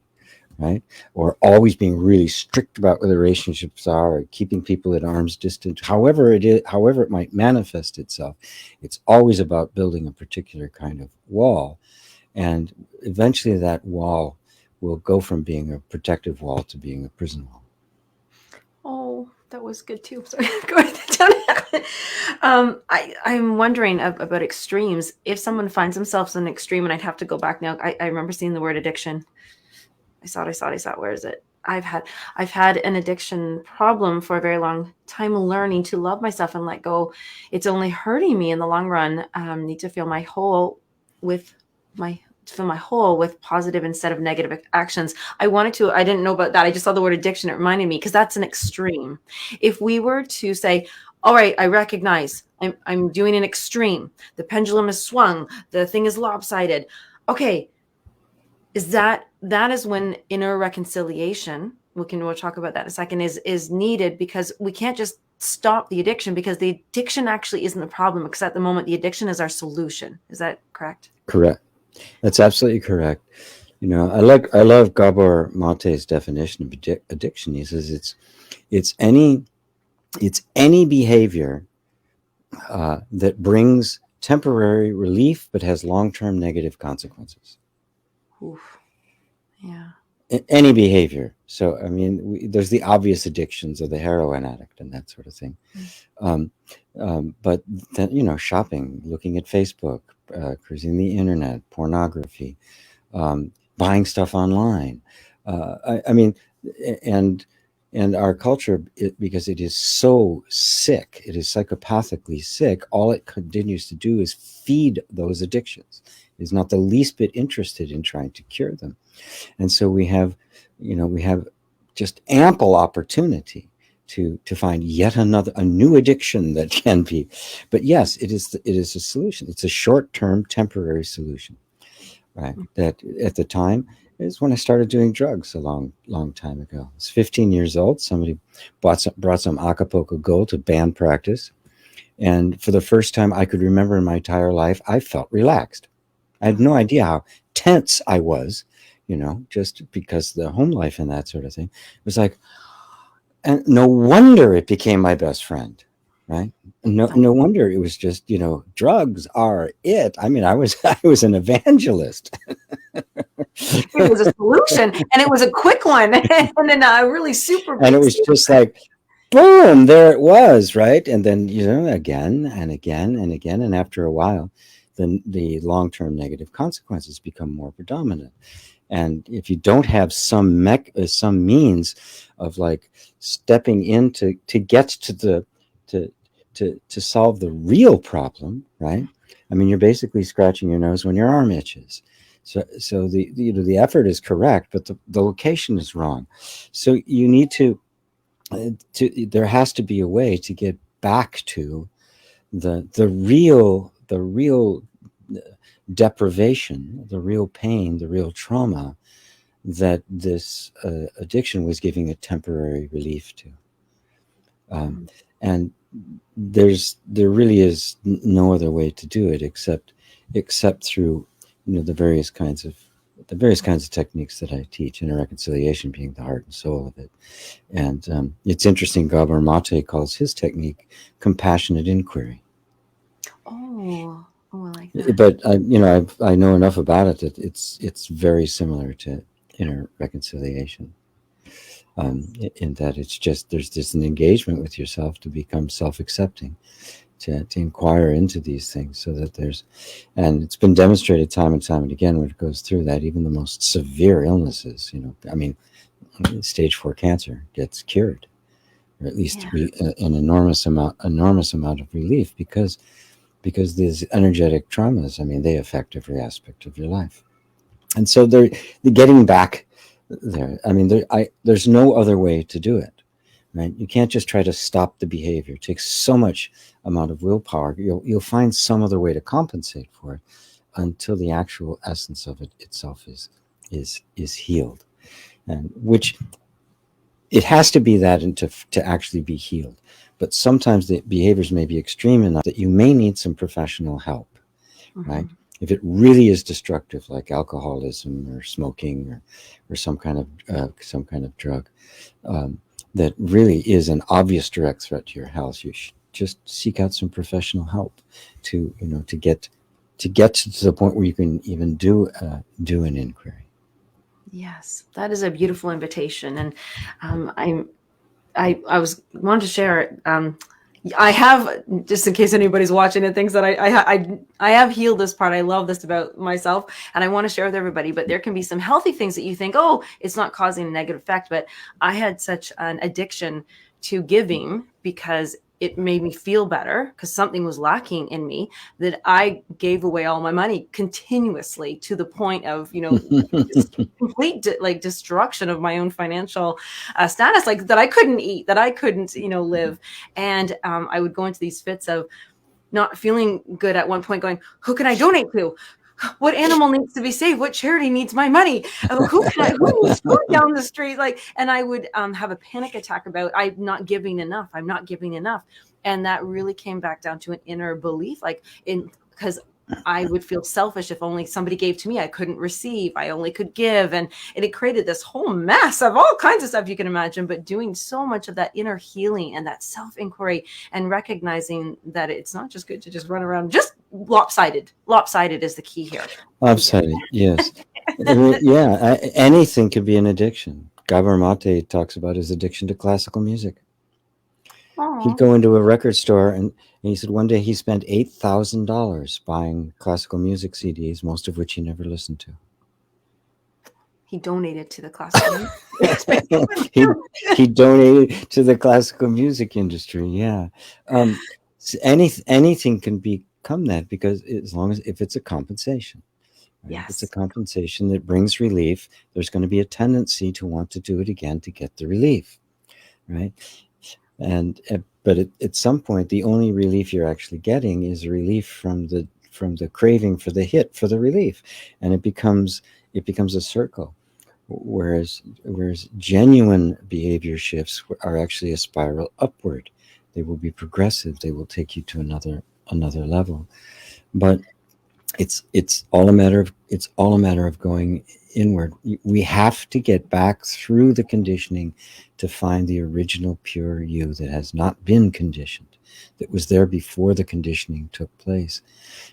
right? Or always being really strict about what the relationships are, or keeping people at arm's distance, however it might manifest itself, it's always about building a particular kind of wall. And eventually that wall will go from being a protective wall to being a prison wall. Oh, that was good too. Sorry, go ahead. I'm wondering about extremes. If someone finds themselves in an extreme, and I'd have to go back now. I remember seeing the word addiction. I saw it. Where is it? I've had an addiction problem for a very long time, learning to love myself and let go. It's only hurting me in the long run. Need to fill my hole with positive instead of negative actions. I didn't know about that. I just saw the word addiction. It reminded me, because that's an extreme. If we were to say, all right, I recognize I'm doing an extreme. The pendulum is swung. The thing is lopsided. Okay. That is when inner reconciliation, we'll talk about that in a second, is needed, because we can't just stop the addiction, because the addiction actually isn't the problem, because at the moment the addiction is our solution. Is that correct? Correct. That's absolutely correct. I love Gabor Mate's definition of addiction. He says it's any behavior that brings temporary relief but has long-term negative consequences. Oof. Yeah. Any behavior. So, I mean, there's the obvious addictions of the heroin addict and that sort of thing. But then, shopping, looking at Facebook, cruising the internet, pornography, buying stuff online. I mean, and our culture, because it is so sick, it is psychopathically sick, all it continues to do is feed those addictions. It is not the least bit interested in trying to cure them. And so we have just ample opportunity to find yet a new addiction that can be. But yes, it is a solution. It's a short-term, temporary solution, right? That at the time is when I started doing drugs a long time ago. I was 15 years old. Somebody brought some Acapulco Gold to band practice, and for the first time I could remember in my entire life, I felt relaxed. I had no idea how tense I was, just because the home life and that sort of thing. It was like, and no wonder it became my best friend, right? No wonder it was just, drugs are it. I mean, I was an evangelist. It was a solution, and it was a quick one, and then a really super big. And it was just like, boom, there it was, right? And then, again and again and again. And after a while, then the long-term negative consequences become more predominant. And if you don't have some means of like stepping in to get to solve the real problem, right? I mean, you're basically scratching your nose when your arm itches. So the effort is correct, but the location is wrong. So you need to there has to be a way to get back to the real deprivation, the real pain, the real trauma that this addiction was giving a temporary relief to. And there really is no other way to do it except through the various kinds of the various kinds of techniques that I teach, inner reconciliation being the heart and soul of it. And it's interesting, Gabor Mate calls his technique compassionate inquiry. Oh, I like that. But I know enough about it that it's very similar to inner reconciliation. In that it's just there's this an engagement with yourself to become self-accepting, to inquire into these things, so that and it's been demonstrated time and time and again when it goes through that even the most severe illnesses, I mean, stage 4 cancer gets cured, or at least Yeah. an enormous amount of relief, because these energetic traumas, I mean, they affect every aspect of your life. And so they're getting back there. I mean, there's no other way to do it, right? You can't just try to stop the behavior. It takes so much amount of willpower. You'll find some other way to compensate for it until the actual essence of it itself is healed, and which it has to be that, and to actually be healed. But sometimes the behaviors may be extreme enough that you may need some professional help, right? If it really is destructive, like alcoholism or smoking, or some kind of drug, that really is an obvious direct threat to your health, you should just seek out some professional help to get to the point where you can even do an inquiry. Yes, that is a beautiful invitation, and I was wanted to share. I have, just in case anybody's watching and thinks that I have healed this part. I love this about myself, and I want to share with everybody. But there can be some healthy things that you think, oh, it's not causing a negative effect. But I had such an addiction to giving because it made me feel better, because something was lacking in me, that I gave away all my money continuously, to the point of, complete like destruction of my own financial status, like that I couldn't eat, that I couldn't, live. And I would go into these fits of not feeling good at one point, going, who can I donate to? What animal needs to be saved? What charity needs my money? Who needs food down the street? And I would have a panic attack about, I'm not giving enough. I'm not giving enough. And that really came back down to an inner belief, because I would feel selfish if only somebody gave to me. I couldn't receive. I only could give. And it created this whole mess of all kinds of stuff you can imagine, but doing so much of that inner healing and that self-inquiry, and recognizing that it's not just good to just run around just lopsided. Lopsided is the key here. Lopsided, yes. I mean, yeah, anything could be an addiction. Gabor Mate talks about his addiction to classical music. Aww. He'd go into a record store, and he said one day he spent $8,000 buying classical music CDs, most of which he never listened to. He donated to the classical he donated to the classical music industry. Yeah. Anything can become that, because if it's a compensation. Right? Yes. If it's a compensation that brings relief, there's going to be a tendency to want to do it again to get the relief, right? But at some point, the only relief you're actually getting is relief from the craving for the hit, for the relief, and it becomes a circle. Whereas genuine behavior shifts are actually a spiral upward. They will be progressive. They will take you to another level. But it's all a matter of going inward. We have to get back through the conditioning to find the original pure you that has not been conditioned, that was there before the conditioning took place.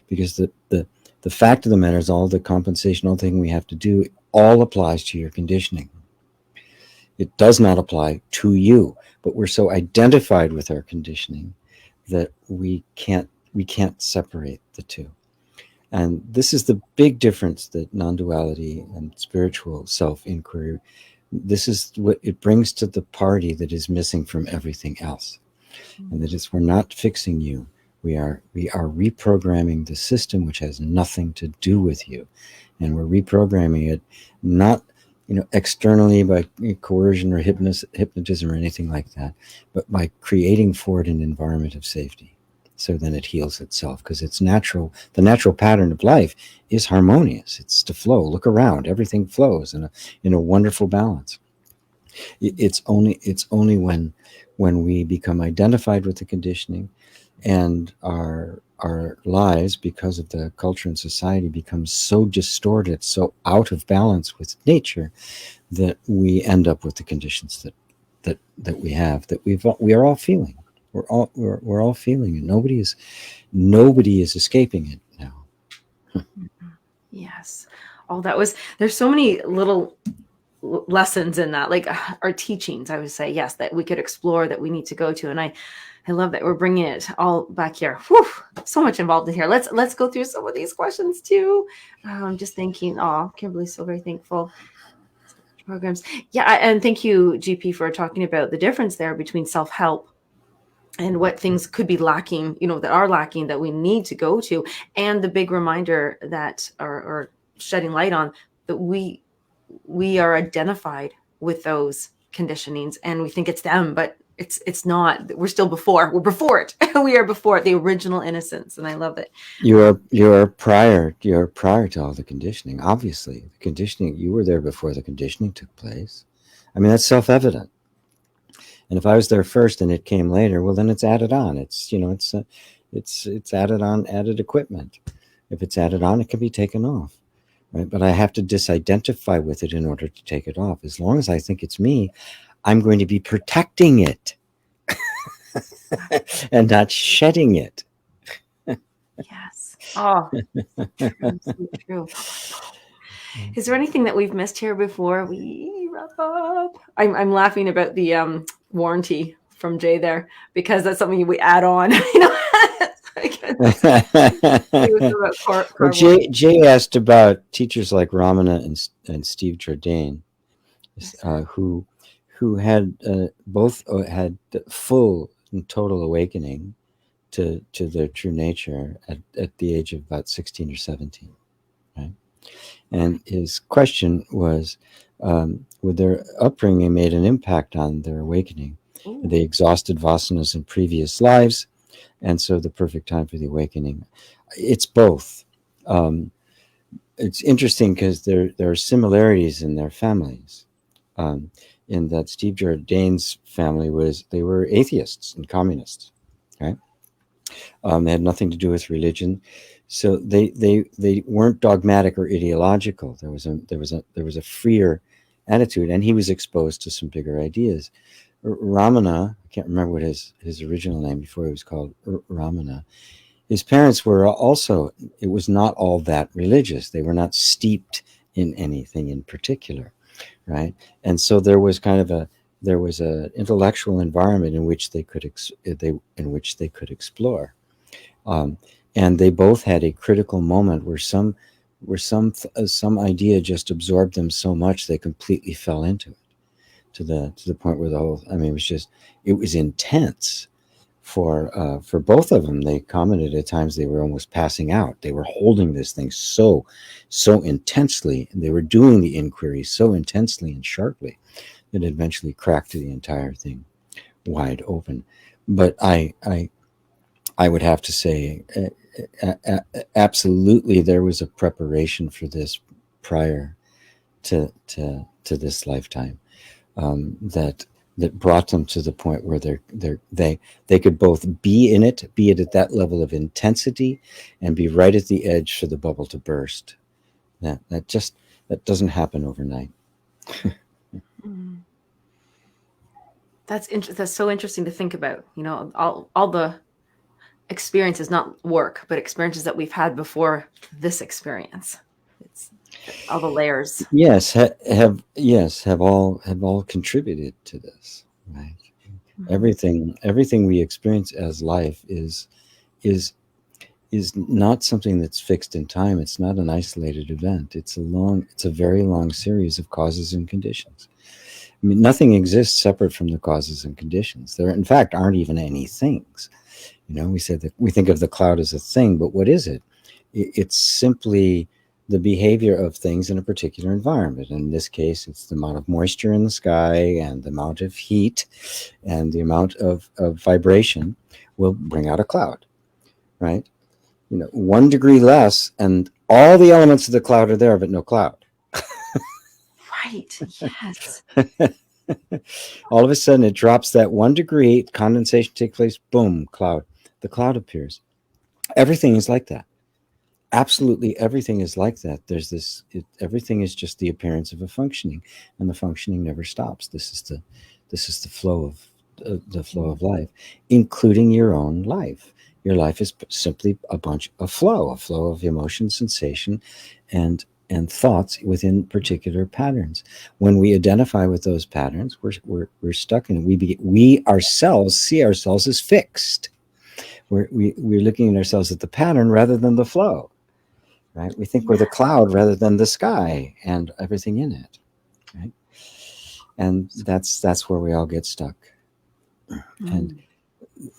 Because the fact of the matter is, all the compensation, all the thing we have to do, all applies to your conditioning. It does not apply to you, but we're so identified with our conditioning that we can't separate the two. And this is the big difference that non-duality and spiritual self-inquiry, this is what it brings to the party that is missing from everything else. And that is, we're not fixing you. We are reprogramming the system, which has nothing to do with you. And we're reprogramming it not externally by coercion or hypnotism or anything like that, but by creating for it an environment of safety. So then it heals itself, because it's natural. The natural pattern of life is harmonious. It's to flow. Look around. Everything flows in a wonderful balance. It's only when we become identified with the conditioning and our lives, because of the culture and society, become so distorted, so out of balance with nature, that we end up with the conditions that we have, that we are all feeling. We're all feeling it. Nobody is escaping it now. Yes. Oh, there's so many little lessons in that, like our teachings, I would say, yes, that we could explore, that we need to go to. And I love that we're bringing it all back here. Whew, so much involved in here. Let's go through some of these questions too. I'm just thinking, oh, Kimberly's so very thankful. Programs. Yeah. And thank you, GP, for talking about the difference there between self-help and what things could be lacking, that are lacking, that we need to go to, and the big reminder that or shedding light on that we are identified with those conditionings, and we think it's them, but it's not. We're before it. We are before it, the original innocence. And I love it. You're prior to all the conditioning. Obviously, the conditioning, you were there before the conditioning took place. I mean, that's self-evident. And if I was there first and it came later, well, then it's added on. It's added on, added equipment. If it's added on, it can be taken off, right? But I have to disidentify with it in order to take it off. As long as I think it's me, I'm going to be protecting it and not shedding it. Yes. Oh, true, so true. Is there anything that we've missed here before we wrap up? I'm laughing about the warranty from Jay there, because that's something we add on. Well, Jay asked about teachers like Ramana and Steve Jourdain, who had both had full and total awakening to their true nature at the age of about 16 or 17, right? And his question was, would their upbringing made an impact on their awakening? Ooh. They exhausted vasanas in previous lives, and so the perfect time for the awakening. It's both. It's interesting because there are similarities in their families. In that Steve Jourdain's family they were atheists and communists, right? They had nothing to do with religion, so they weren't dogmatic or ideological. There was a freer attitude, and he was exposed to some bigger ideas. Ramana, I can't remember what his original name before he was called Ramana. His parents were also, it was not all that religious. They were not steeped in anything in particular, right? And so there was an intellectual environment in which they could explore, and they both had a critical moment where some idea just absorbed them so much they completely fell into it, to the point where it was intense for both of them. They commented at times they were almost passing out. They were holding this thing so intensely, and they were doing the inquiry so intensely and sharply that it eventually cracked the entire thing wide open. But I would have to say, absolutely, there was a preparation for this prior to this lifetime, that brought them to the point where they could both be in it, be it at that level of intensity, and be right at the edge for the bubble to burst. That doesn't happen overnight. That's so interesting to think about. All the experiences, not work, but experiences that we've had before this experience. It's all the layers. Yes, have all contributed to this, right? Mm-hmm. Everything we experience as life is not something that's fixed in time. It's not an isolated event. It's a very long series of causes and conditions. I mean, nothing exists separate from the causes and conditions. There, in fact, aren't even any things. We said that we think of the cloud as a thing, but what is it? It's simply the behavior of things in a particular environment. In this case, it's the amount of moisture in the sky and the amount of heat and the amount of vibration will bring out a cloud, right? 1 degree less and all the elements of the cloud are there, but no cloud. Right. Yes. All of a sudden it drops that 1 degree, condensation takes place, boom, cloud. the cloud appears. Everything is like that. Absolutely everything is like that. There's this, everything is just the appearance of a functioning, and the functioning never stops. This is the flow of the flow of life, including your own life. Your life is simply a flow of emotion, sensation, and thoughts within particular patterns. When we identify with those patterns, we're stuck in it. We ourselves see ourselves as fixed. We're looking at ourselves at the pattern rather than the flow, right? We think we're the cloud rather than the sky and everything in it, right? And that's where we all get stuck. And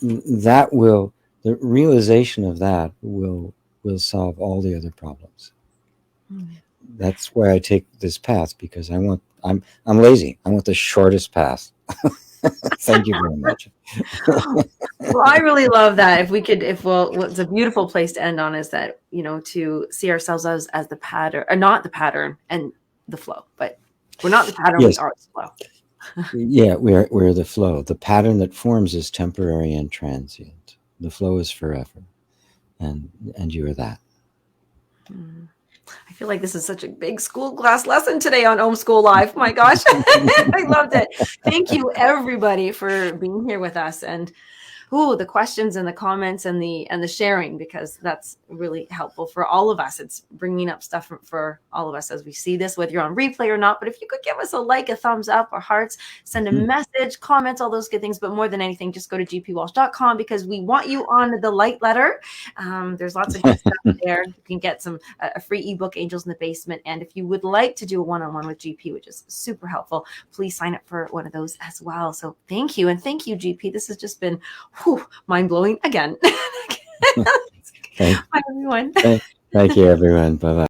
the realization of that will solve all the other problems. That's why I take this path, because I'm lazy. I want the shortest path. Thank you very much. Well, I really love that. What's a beautiful place to end on is that, to see ourselves as the pattern, or not the pattern and the flow, but we're not the pattern, yes. We are the flow. Yeah, we're the flow. The pattern that forms is temporary and transient. The flow is forever, and you are that. I feel like this is such a big school class lesson today on Om School Live. My gosh, I loved it. Thank you, everybody, for being here with us, and the questions and the comments and the sharing, because that's really helpful for all of us. It's bringing up stuff for all of us as we see this, whether you're on replay or not. But if you could give us a like, a thumbs up, or hearts, send a message, comments, all those good things. But more than anything, just go to gpwalsh.com, because we want you on the light letter. There's lots of good stuff there. You can get a free ebook, Angels in the Basement. And if you would like to do a one-on-one with GP, which is super helpful, please sign up for one of those as well. So thank you. And thank you, GP. This has just been mind-blowing again. Bye, everyone. Thank you, everyone. Bye-bye.